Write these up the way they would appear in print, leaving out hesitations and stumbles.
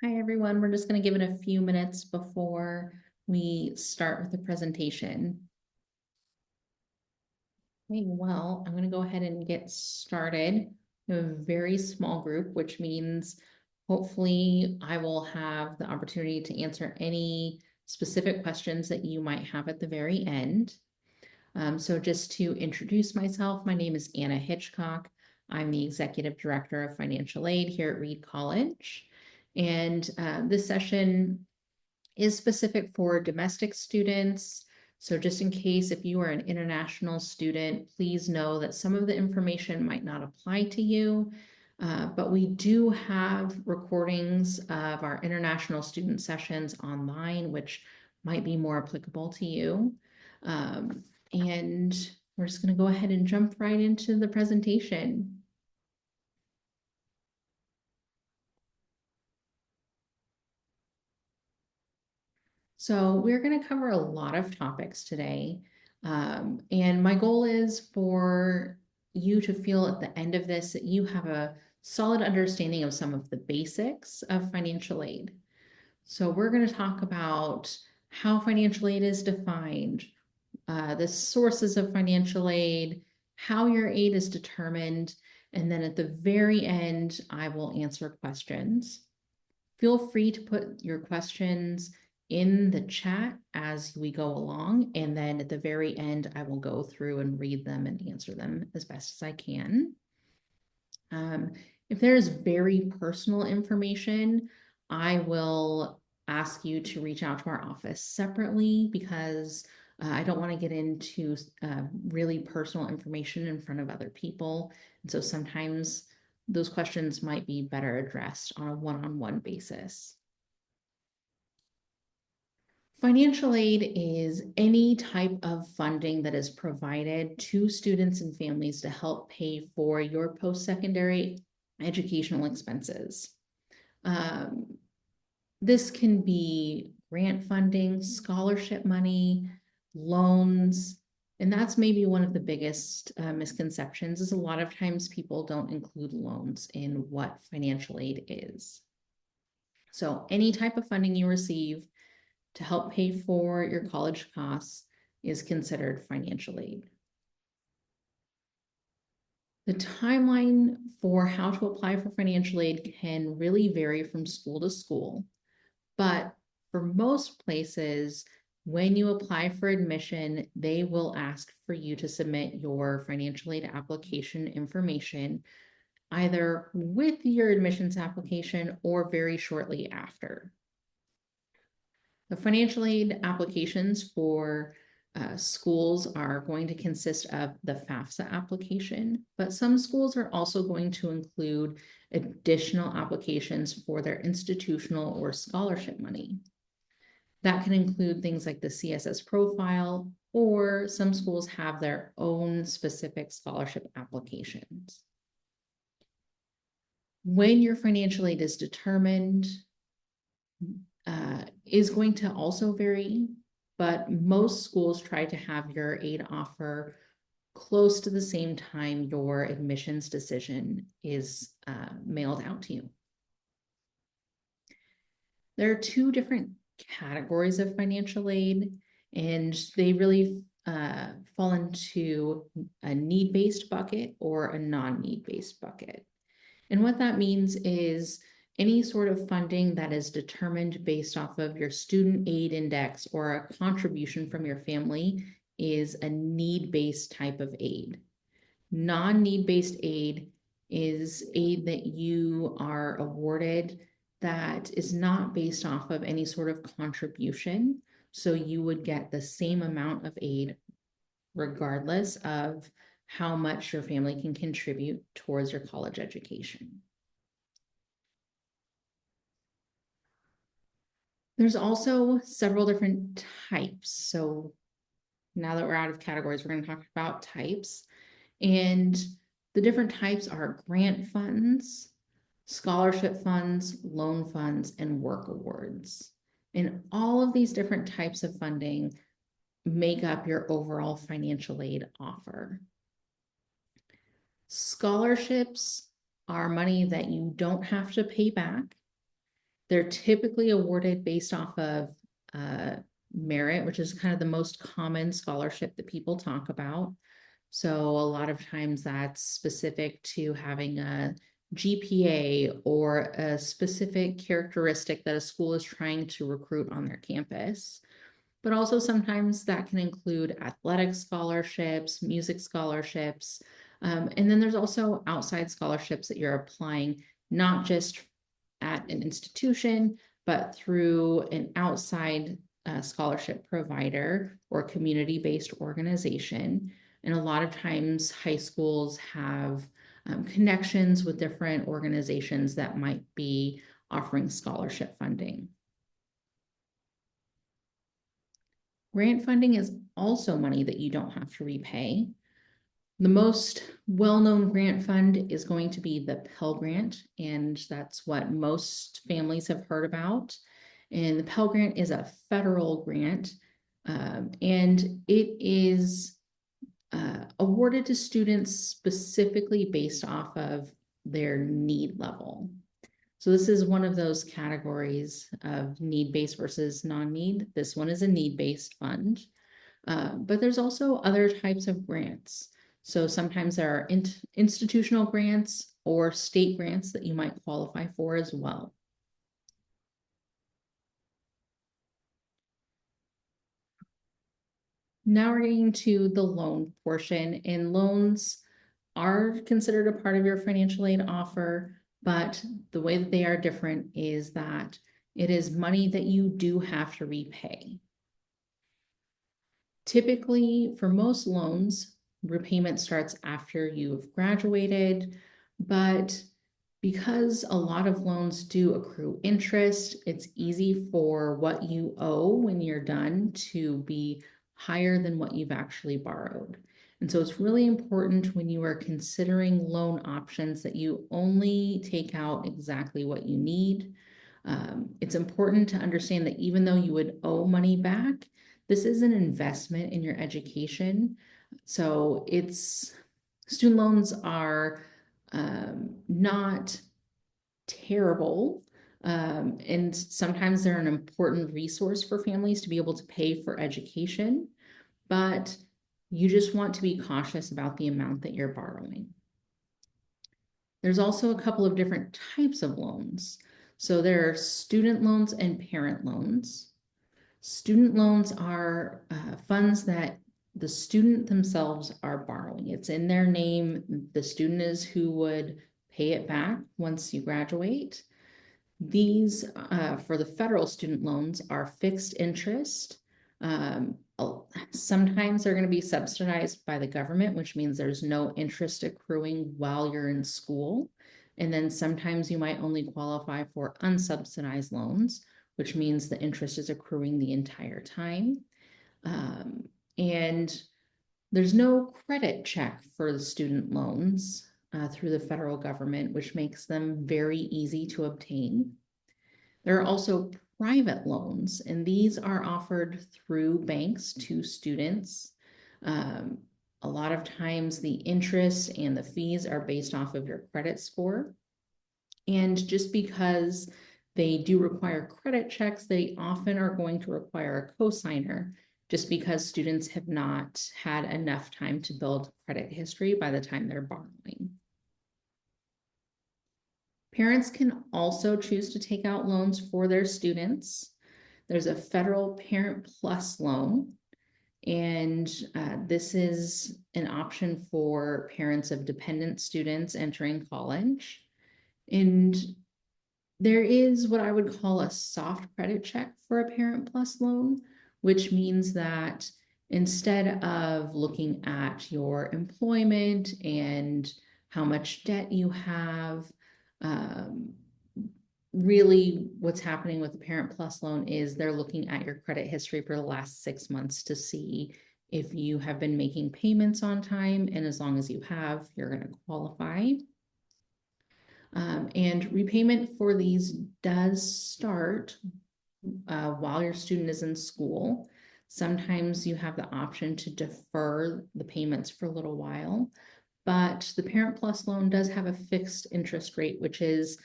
Hi, everyone. We're just going to give it a few minutes before we start with the presentation. Okay, well, I'm going to go ahead and get started. We have a very small group, which means hopefully I will have the opportunity to answer any specific questions that you might have at the very end. So just to introduce myself, my name is Anna Hitchcock. I'm the Executive Director of Financial Aid here at Reed College. And this session is specific for domestic students. So just in case if you are an international student, please know that some of the information might not apply to you. But we do have recordings of our international student sessions online, which might be more applicable to you. And we're just going to go ahead and jump right into the presentation. So we're going to cover a lot of topics today. And my goal is for you to feel at the end of this that you have a solid understanding of some of the basics of financial aid. So we're going to talk about how financial aid is defined, the sources of financial aid, how your aid is determined, and then at the very end, I will answer questions. Feel free to put your questions in the chat as we go along, and then at the very end, I will go through and read them and answer them as best as I can. If there is very personal information, I will ask you to reach out to our office separately because I don't want to get into really personal information in front of other people. And so sometimes those questions might be better addressed on a one-on-one basis. Financial aid is any type of funding that is provided to students and families to help pay for your post-secondary educational expenses. This can be grant funding, scholarship money, loans, and that's maybe one of the biggest misconceptions is a lot of times people don't include loans in what financial aid is. So any type of funding you receive to help pay for your college costs is considered financial aid. The timeline for how to apply for financial aid can really vary from school to school, but for most places, when you apply for admission, they will ask for you to submit your financial aid application information either with your admissions application or very shortly after. The financial aid applications for schools are going to consist of the FAFSA application, but some schools are also going to include additional applications for their institutional or scholarship money. That can include things like the CSS profile, or some schools have their own specific scholarship applications. When your financial aid is determined, is going to also vary, but most schools try to have your aid offer close to the same time your admissions decision is mailed out to you. There are two different categories of financial aid, and they really fall into a need-based bucket or a non-need-based bucket. And what that means is any sort of funding that is determined based off of your student aid index or a contribution from your family is a need-based type of aid. Non-need-based aid is aid that you are awarded that is not based off of any sort of contribution. So you would get the same amount of aid regardless of how much your family can contribute towards your college education. There's also several different types. So now that we're out of categories, we're going to talk about types. And the different types are grant funds, scholarship funds, loan funds, and work awards. And all of these different types of funding make up your overall financial aid offer. Scholarships are money that you don't have to pay back. They're typically awarded based off of merit, which is kind of the most common scholarship that people talk about. So a lot of times that's specific to having a GPA or a specific characteristic that a school is trying to recruit on their campus. But also sometimes that can include athletic scholarships, music scholarships. And then there's also outside scholarships that you're applying, not just at an institution, but through an outside scholarship provider or community-based organization. And a lot of times high schools have connections with different organizations that might be offering scholarship funding. Grant funding is also money that you don't have to repay. The most well-known grant fund is going to be the Pell Grant, and that's what most families have heard about. And the Pell Grant is a federal grant, and it is awarded to students specifically based off of their need level. So this is one of those categories of need-based versus non-need. This one is a need-based fund, but there's also other types of grants. So sometimes there are institutional grants or state grants that you might qualify for as well. Now we're getting to the loan portion, and loans are considered a part of your financial aid offer, but the way that they are different is that it is money that you do have to repay. Typically, for most loans, repayment starts after you've graduated, but because a lot of loans do accrue interest, it's easy for what you owe when you're done to be higher than what you've actually borrowed. And so it's really important when you are considering loan options that you only take out exactly what you need. It's important to understand that even though you would owe money back, this is an investment in your education. So student loans are not terrible. And sometimes they're an important resource for families to be able to pay for education, but you just want to be cautious about the amount that you're borrowing. There's also a couple of different types of loans. So there are student loans and parent loans. Student loans are funds that the student themselves are borrowing. It's in their name. The student is who would pay it back once you graduate. These, for the federal student loans, are fixed interest. Sometimes they're going to be subsidized by the government, which means there's no interest accruing while you're in school. And then sometimes you might only qualify for unsubsidized loans, which means the interest is accruing the entire time. And there's no credit check for the student loans through the federal government, which makes them very easy to obtain. There are also private loans, and these are offered through banks to students. A lot of times the interest and the fees are based off of your credit score. And just because they do require credit checks, they often are going to require a cosigner just because students have not had enough time to build credit history by the time they're borrowing. Parents can also choose to take out loans for their students. There's a federal Parent Plus loan, and this is an option for parents of dependent students entering college. And there is what I would call a soft credit check for a Parent Plus loan, which means that instead of looking at your employment and how much debt you have, really what's happening with the Parent Plus loan is they're looking at your credit history for the last 6 months to see if you have been making payments on time, and as long as you have, you're going to qualify. And repayment for these does start while your student is in school. Sometimes you have the option to defer the payments for a little while, but the Parent Plus loan does have a fixed interest rate, which is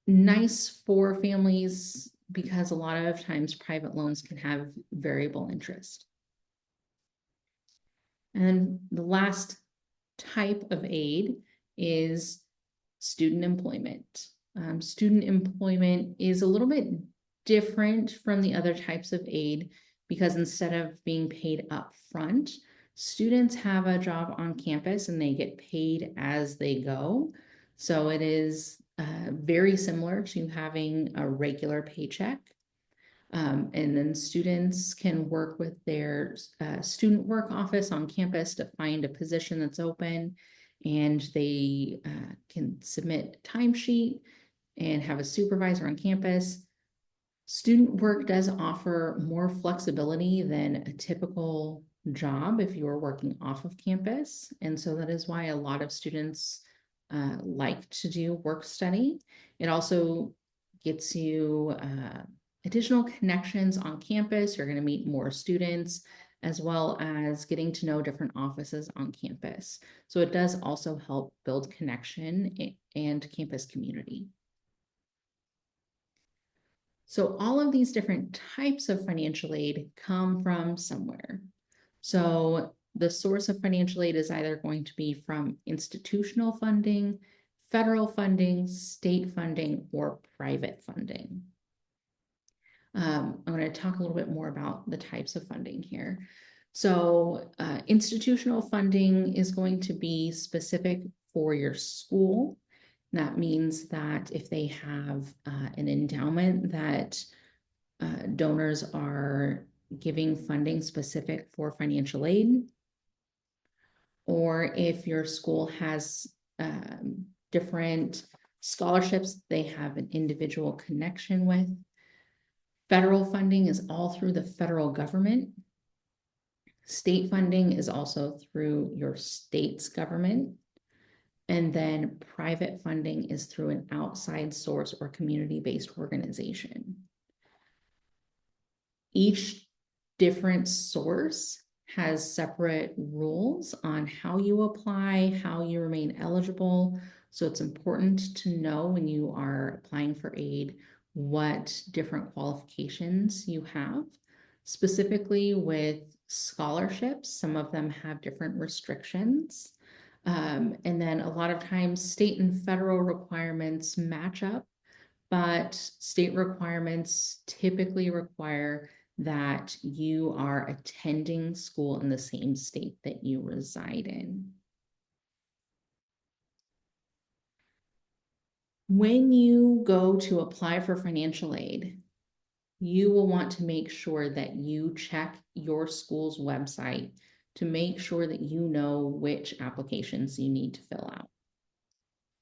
nice for families because a lot of times private loans can have variable interest. And the last type of aid is student employment. Student employment is a little bit different from the other types of aid because instead of being paid up front, students have a job on campus and they get paid as they go. So it is very similar to having a regular paycheck. And then students can work with their student work office on campus to find a position that's open, and they can submit a timesheet and have a supervisor on campus. Student work does offer more flexibility than a typical job if you are working off of campus. And so that is why a lot of students like to do work study. It also gets you additional connections on campus. You're going to meet more students as well as getting to know different offices on campus. So it does also help build connection and campus community. So all of these different types of financial aid come from somewhere. So the source of financial aid is either going to be from institutional funding, federal funding, state funding, or private funding. I'm going to talk a little bit more about the types of funding here. So institutional funding is going to be specific for your school. That means that if they have an endowment that donors are giving funding specific for financial aid, or if your school has different scholarships they have an individual connection with. Federal funding is all through the federal government. State funding is also through your state's government. And then private funding is through an outside source or community-based organization. Each different source has separate rules on how you apply, how you remain eligible. So it's important to know when you are applying for aid what different qualifications you have. Specifically with scholarships, some of them have different restrictions. And then a lot of times state and federal requirements match up, but state requirements typically require that you are attending school in the same state that you reside in. When you go to apply for financial aid, you will want to make sure that you check your school's website to make sure that you know which applications you need to fill out.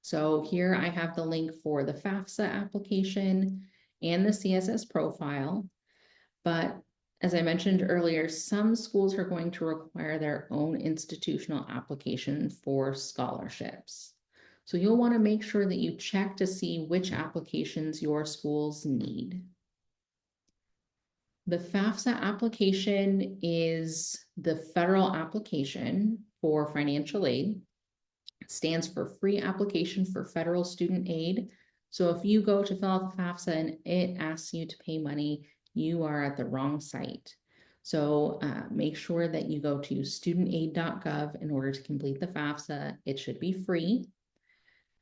So here I have the link for the FAFSA application and the CSS profile. But as I mentioned earlier, some schools are going to require their own institutional application for scholarships. So you'll want to make sure that you check to see which applications your schools need. The FAFSA application is the federal application for financial aid. It stands for Free Application for Federal Student Aid. So if you go to fill out the FAFSA and it asks you to pay money, you are at the wrong site. So make sure that you go to studentaid.gov in order to complete the FAFSA. It should be free.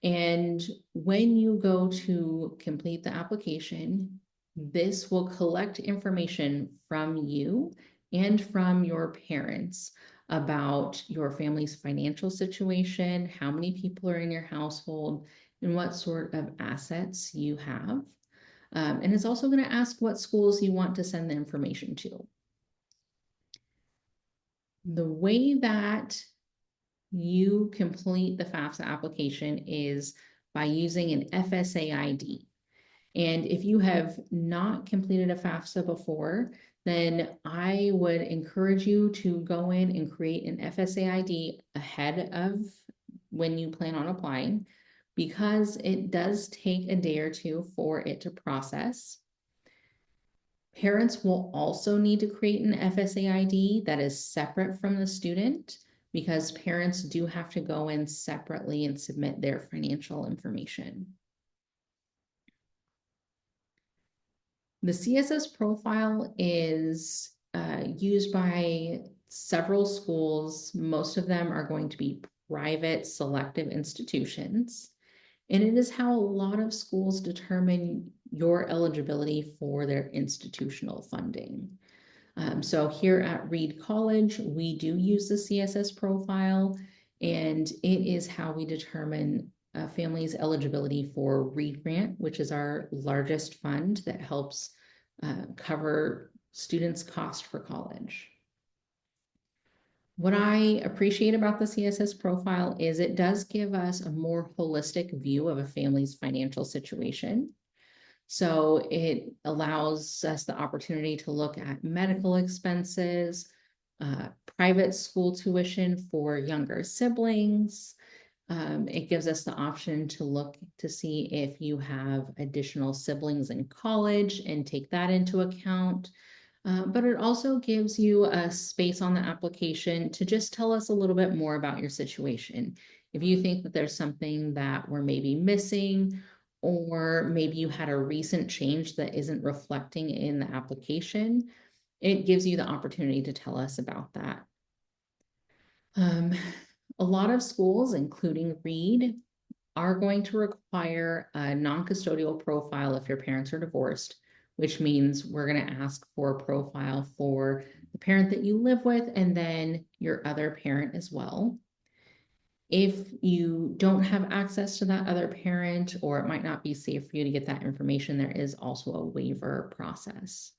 And when you go to complete the application, this will collect information from you and from your parents about your family's financial situation, how many people are in your household, and what sort of assets you have. And it's also going to ask what schools you want to send the information to. The way that you complete the FAFSA application is by using an FSA ID. And if you have not completed a FAFSA before, then I would encourage you to go in and create an FSA ID ahead of when you plan on applying, because it does take a day or two for it to process. Parents will also need to create an FSA ID that is separate from the student, because parents do have to go in separately and submit their financial information. The CSS profile is used by several schools. Most of them are going to be private selective institutions. And it is how a lot of schools determine your eligibility for their institutional funding. So here at Reed College, we do use the CSS profile, and it is how we determine a family's eligibility for Reed Grant, which is our largest fund that helps cover students' cost for college. What I appreciate about the CSS profile is it does give us a more holistic view of a family's financial situation. So it allows us the opportunity to look at medical expenses, private school tuition for younger siblings. It gives us the option to look to see if you have additional siblings in college and take that into account. But it also gives you a space on the application to just tell us a little bit more about your situation. If you think that there's something that we're maybe missing, or maybe you had a recent change that isn't reflecting in the application, it gives you the opportunity to tell us about that. A lot of schools, including Reed, are going to require a non-custodial profile if your parents are divorced, which means we're going to ask for a profile for the parent that you live with and then your other parent as well. If you don't have access to that other parent, or it might not be safe for you to get that information, there is also a waiver process.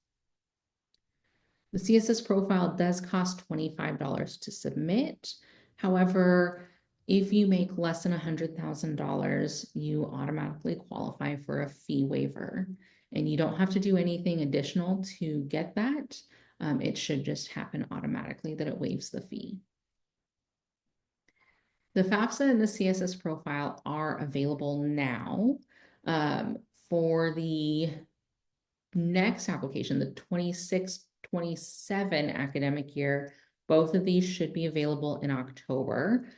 The CSS profile does cost $25 to submit. However, if you make less than $100,000, you automatically qualify for a fee waiver, and you don't have to do anything additional to get that. It should just happen automatically that it waives the fee. The FAFSA and the CSS profile are available now. For the next application, the 26-27 academic year, both of these should be available in October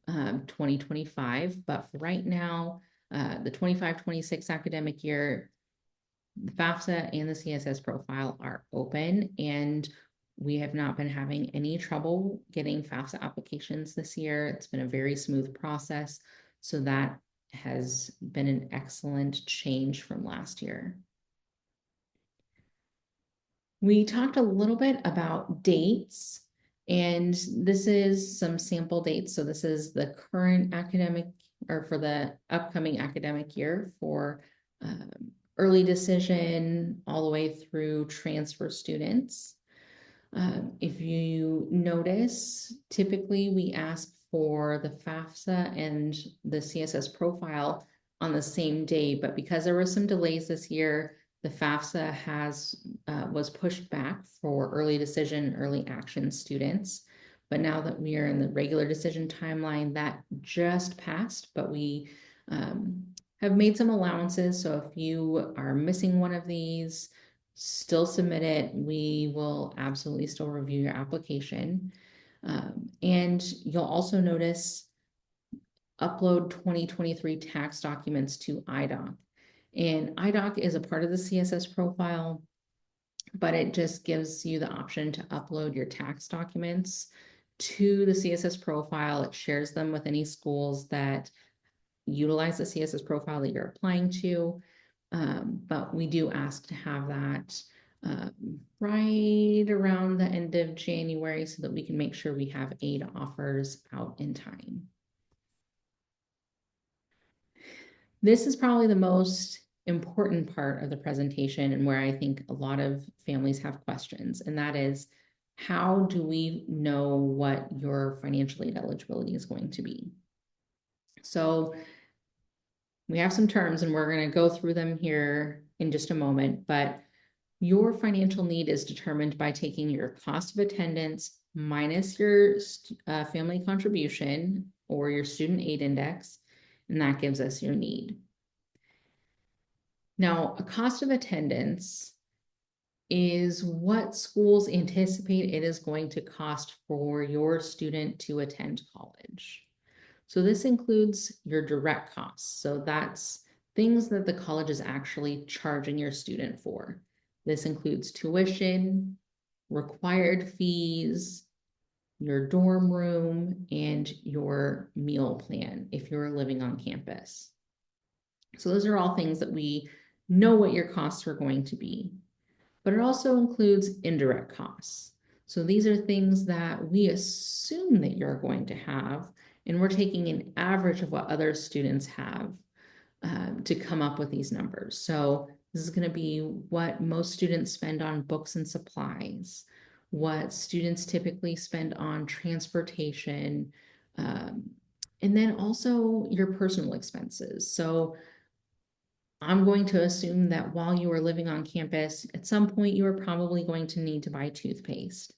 2025. But for right now, the 25-26 academic year, the FAFSA and the CSS profile are open, and we have not been having any trouble getting FAFSA applications this year. It's been a very smooth process. So that has been an excellent change from last year. We talked a little bit about dates, and this is some sample dates. So this is the current academic, or for the upcoming academic year, for early decision all the way through transfer students. If you notice, typically we ask for the FAFSA and the CSS profile on the same day, but because there were some delays this year, the FAFSA was pushed back for early decision, early action students. But now that we are in the regular decision timeline, that just passed, but we have made some allowances. So if you are missing one of these, still submit it. We will absolutely still review your application. And you'll also notice upload 2023 tax documents to IDOC. And IDOC is a part of the CSS profile, but it just gives you the option to upload your tax documents to the CSS profile. It shares them with any schools that utilize the CSS profile that you're applying to. But we do ask to have that right around the end of January so that we can make sure we have aid offers out in time. This is probably the most important part of the presentation, and where I think a lot of families have questions, and that is, how do we know what your financial aid eligibility is going to be? So we have some terms, and we're going to go through them here in just a moment, but your financial need is determined by taking your cost of attendance minus your family contribution or your student aid index, and that gives us your need. Now, a cost of attendance is what schools anticipate it is going to cost for your student to attend college. So this includes your direct costs. So that's things that the college is actually charging your student for. This includes tuition, required fees, your dorm room, and your meal plan if you're living on campus. So those are all things that we know what your costs are going to be. But it also includes indirect costs. So these are things that we assume that you're going to have, and we're taking an average of what other students have to come up with these numbers. So this is going to be what most students spend on books and supplies, what students typically spend on transportation, um, and then also your personal expenses. So I'm going to assume that while you are living on campus, at some point you are probably going to need to buy toothpaste.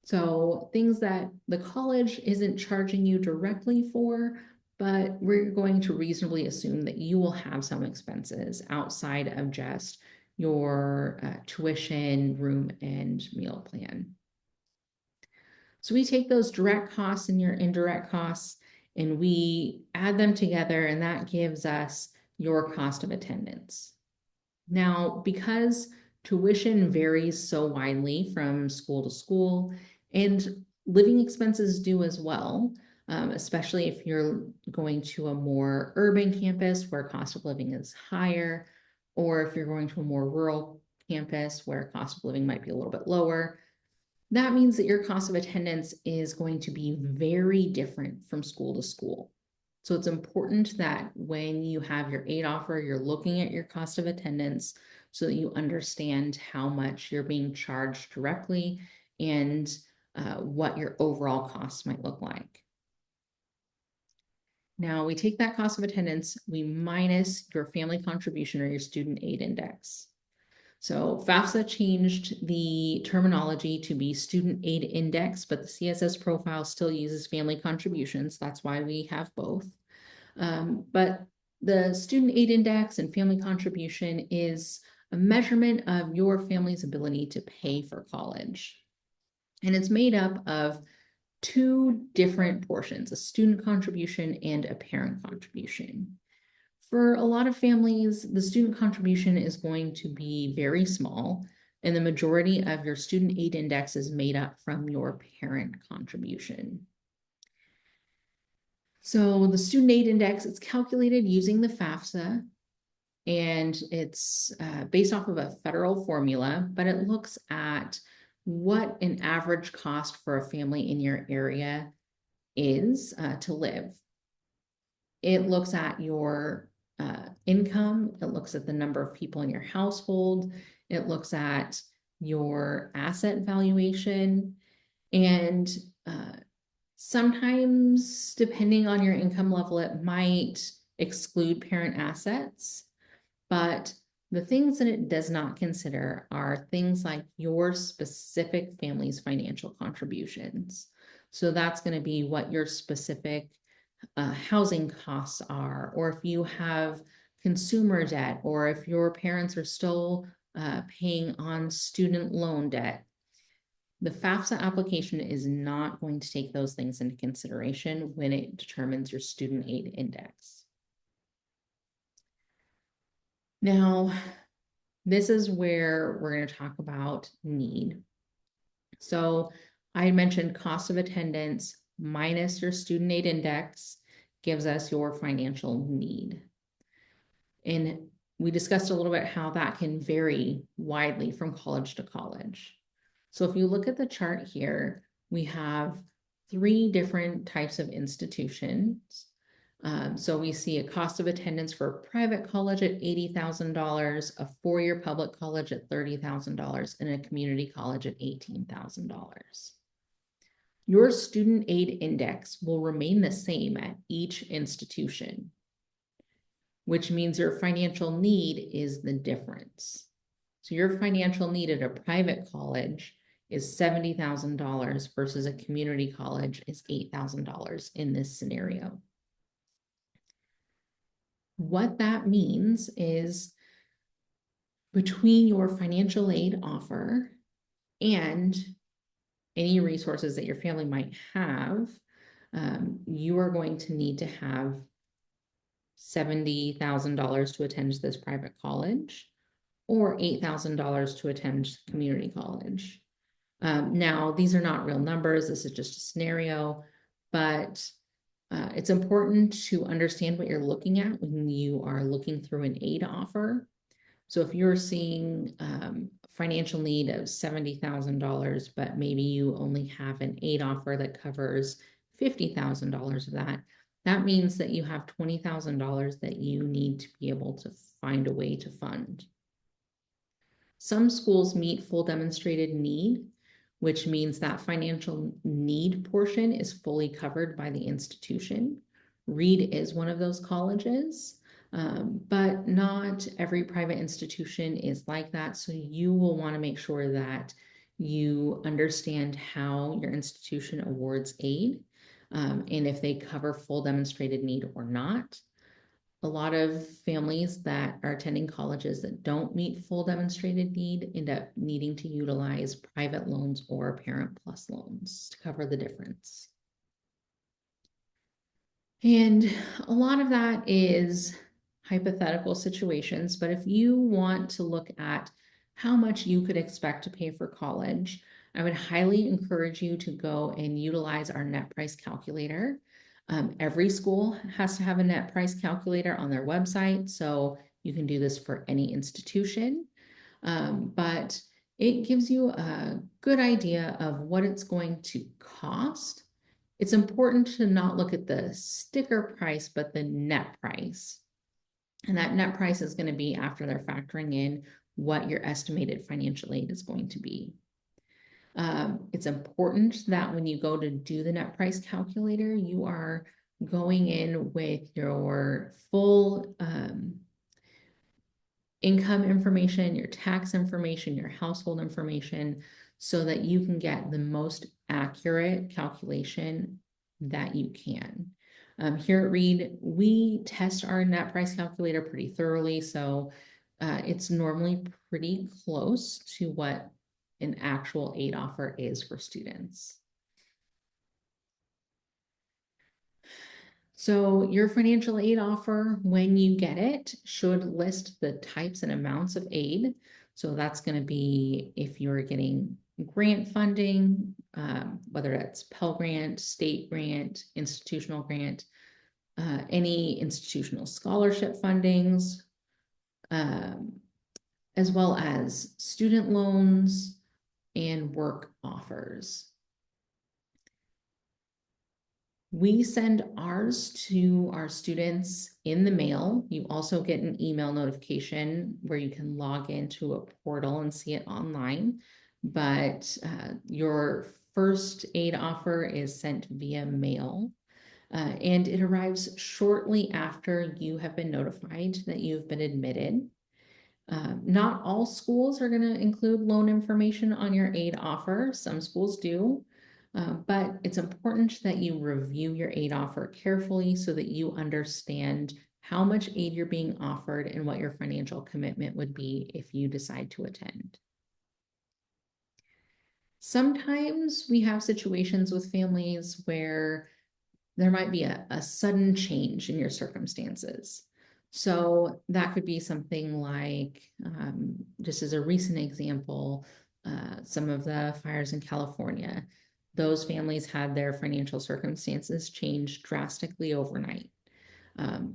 So things that the college isn't charging you directly for, but we're going to reasonably assume that you will have some expenses outside of just your tuition, room, and meal plan. So we take those direct costs and your indirect costs and we add them together, and that gives us your cost of attendance. Now, because tuition varies so widely from school to school, and living expenses do as well, especially if you're going to a more urban campus where cost of living is higher, or if you're going to a more rural campus where cost of living might be a little bit lower. That means that your cost of attendance is going to be very different from school to school. So it's important that when you have your aid offer, you're looking at your cost of attendance so that you understand how much you're being charged directly and what your overall costs might look like. Now we take that cost of attendance, we minus your family contribution or your student aid index. So FAFSA changed the terminology to be student aid index, but the CSS profile still uses family contributions. That's why we have both. But the student aid index and family contribution is a measurement of your family's ability to pay for college. And it's made up of two different portions, a student contribution and a parent contribution. For a lot of families, the student contribution is going to be very small, and the majority of your student aid index is made up from your parent contribution. So the student aid index, it's calculated using the FAFSA, and it's based off of a federal formula, but it looks at what an average cost for a family in your area is to live. It looks at your income, it looks at the number of people in your household, it looks at your asset valuation, and sometimes, depending on your income level, it might exclude parent assets. But the things that it does not consider are things like your specific family's financial contributions. So that's going to be what your specific housing costs are, or if you have consumer debt, or if your parents are still paying on student loan debt. The FAFSA application is not going to take those things into consideration when it determines your student aid index. Now, this is where we're going to talk about need. So I mentioned cost of attendance minus your student aid index gives us your financial need. And we discussed a little bit how that can vary widely from college to college. So if you look at the chart here, we have three different types of institutions. So we see a cost of attendance for a private college at $80,000, a four-year public college at $30,000, and a community college at $18,000. Your student aid index will remain the same at each institution, which means your financial need is the difference. So your financial need at a private college is $70,000 versus a community college is $8,000 in this scenario. What that means is between your financial aid offer and any resources that your family might have, you are going to need to have $70,000 to attend this private college, or $8,000 to attend community college. Now, these are not real numbers. This is just a scenario, but it's important to understand what you're looking at when you are looking through an aid offer. So if you're seeing financial need of $70,000, but maybe you only have an aid offer that covers $50,000 of that, that means that you have $20,000 that you need to be able to find a way to fund. Some schools meet full demonstrated need, which means that financial need portion is fully covered by the institution. Reed is one of those colleges, but not every private institution is like that. So you will want to make sure that you understand how your institution awards aid, and if they cover full demonstrated need or not. A lot of families that are attending colleges that don't meet full demonstrated need end up needing to utilize private loans or Parent Plus loans to cover the difference. And a lot of that is hypothetical situations, but if you want to look at how much you could expect to pay for college, I would highly encourage you to go and utilize our net price calculator. Every school has to have a net price calculator on their website, so you can do this for any institution. But it gives you a good idea of what it's going to cost. It's important to not look at the sticker price, but the net price. And that net price is going to be after they're factoring in what your estimated financial aid is going to be. It's important that when you go to do the net price calculator, you are going in with your full income information, your tax information, your household information, so that you can get the most accurate calculation that you can. Here at Reed, we test our net price calculator pretty thoroughly, so it's normally pretty close to what an actual aid offer is for students. So your financial aid offer, when you get it, should list the types and amounts of aid. So that's going to be if you're getting grant funding, whether that's Pell Grant, state grant, institutional grant, any institutional scholarship fundings, as well as student loans and work offers. We send ours to our students in the mail. You also get an email notification where you can log into a portal and see it online. But your first aid offer is sent via mail, and it arrives shortly after you have been notified that you've been admitted. Not all schools are going to include loan information on your aid offer. Some schools do. But it's important that you review your aid offer carefully so that you understand how much aid you're being offered and what your financial commitment would be if you decide to attend. Sometimes we have situations with families where there might be a sudden change in your circumstances. So that could be something like, just as a recent example, some of the fires in California. Those families had their financial circumstances change drastically overnight.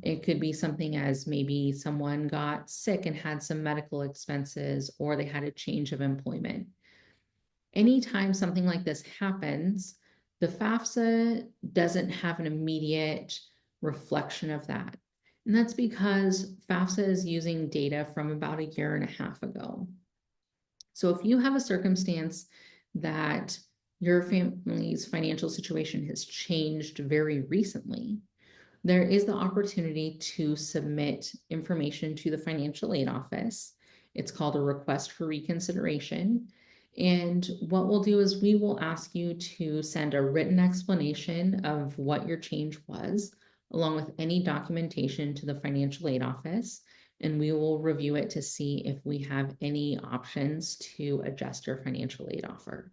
It could be something as maybe someone got sick and had some medical expenses, or they had a change of employment. Anytime something like this happens, the FAFSA doesn't have an immediate reflection of that. And that's because FAFSA is using data from about a year and a half ago. So if you have a circumstance that your family's financial situation has changed very recently, there is the opportunity to submit information to the financial aid office. It's called a request for reconsideration. And what we'll do is we will ask you to send a written explanation of what your change was, along with any documentation to the financial aid office. And we will review it to see if we have any options to adjust your financial aid offer.